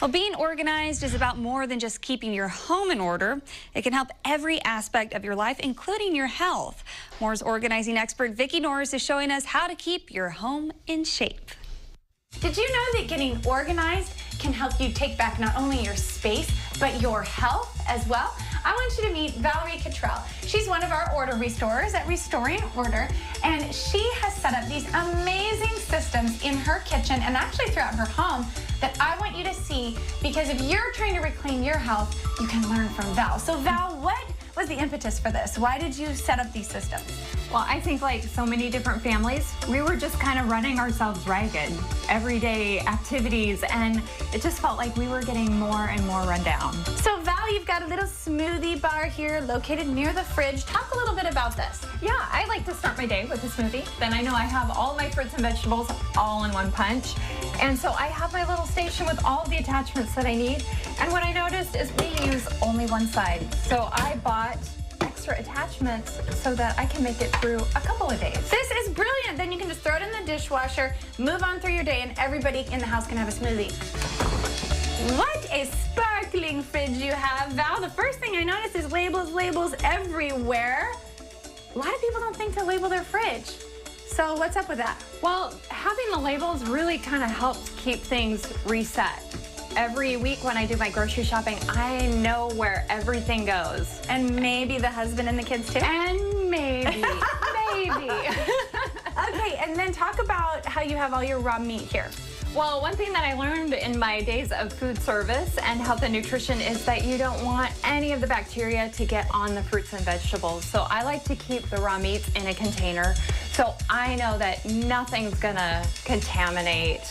Well, being organized is about more than just keeping your home in order. It can help every aspect of your life, including your health. Moore's organizing expert Vicki Norris is showing us how to keep your home in shape. Did you know that getting organized can help you take back not only your space, but your health as well? I want you to meet Valerie Cottrell. She's one of our order restorers at Restoring Order, and she has set up these amazing systems in her kitchen and actually throughout her home that I want you to see, because if you're trying to reclaim your health, you can learn from Val. So Val, what was the impetus for this? Why did you set up these systems? Well, I think like so many different families, we were just kind of running ourselves ragged. Everyday activities, and it just felt like we were getting more and more run down. So Val, you've got a little smoothie bar here located near the fridge. Talk a little bit about this. Yeah, I like to start my day with a smoothie. Then I know I have all my fruits and vegetables all in one punch. And so I have my little station with all the attachments that I need. And what I noticed is we use only one side. So I bought extra attachments so that I can make it through a couple of days. This is brilliant. Then you can just throw it in the dishwasher, move on through your day, and everybody in the house can have a smoothie. What a sparkling fridge you have, Val. The first thing I noticed is labels everywhere. A lot of people don't think to label their fridge. So what's up with that? Well, having the labels really kind of helps keep things reset. Every week when I do my grocery shopping, I know where everything goes. And maybe the husband and the kids too? And maybe, maybe. Okay, and then talk about how you have all your raw meat here. Well, one thing that I learned in my days of food service and health and nutrition is that you don't want any of the bacteria to get on the fruits and vegetables. So I like to keep the raw meats in a container so I know that nothing's gonna contaminate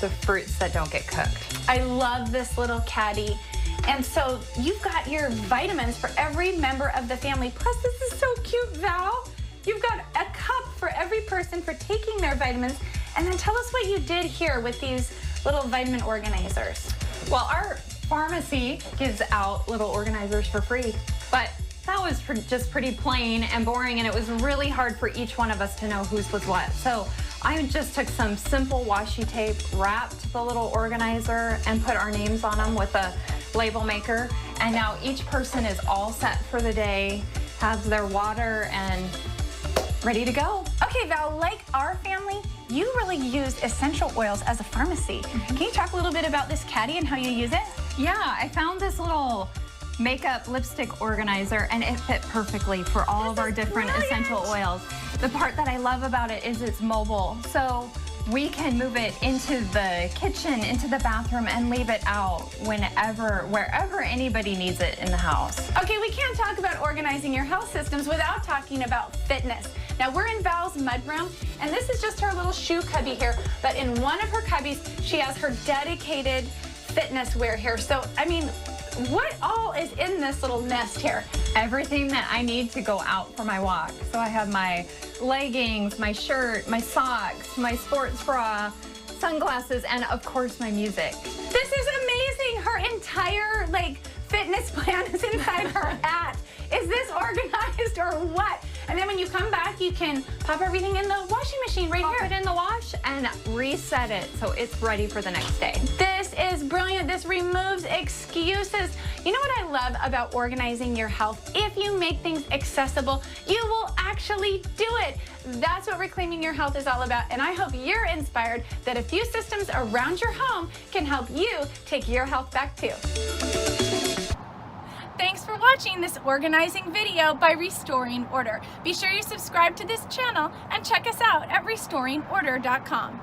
the fruits that don't get cooked. I love this little caddy. And so you've got your vitamins for every member of the family. Plus, this is so cute, Val. You've got a cup for every person for taking their vitamins. And then tell us what you did here with these little vitamin organizers. Well, our pharmacy gives out little organizers for free, but that was just pretty plain and boring, and it was really hard for each one of us to know whose was what. So I just took some simple washi tape, wrapped the little organizer, and put our names on them with a label maker. And now each person is all set for the day, has their water, and ready to go. Okay, Val, like our family, you really used essential oils as a pharmacy. Can you talk a little bit about this caddy and how you use it? Yeah, I found this little makeup lipstick organizer, and it fit perfectly for all of our different essential oils. The part that I love about it is it's mobile, so we can move it into the kitchen, into the bathroom, and leave it out whenever, wherever anybody needs it in the house. Okay, we can't talk about organizing your health systems without talking about fitness. Now, we're in Val's mudroom, and this is just her little shoe cubby here, but in one of her cubbies, she has her dedicated fitness wear here. So, I mean, what all is in this little nest here? Everything that I need to go out for my walk. So I have my leggings, my shirt, my socks, my sports bra, sunglasses, and of course my music. This is amazing. Her entire fitness plan is inside her hat. Is this organized or what? And then when you come back, you can pop everything in the washing machine right here. Pop it in the wash and reset it so it's ready for the next day. This is brilliant. This removes excuses. You know what I love about organizing your health? If you make things accessible, you will actually do it. That's what reclaiming your health is all about. And I hope you're inspired that a few systems around your home can help you take your health back too. Thanks for watching this organizing video by Restoring Order. Be sure you subscribe to this channel and check us out at restoringorder.com.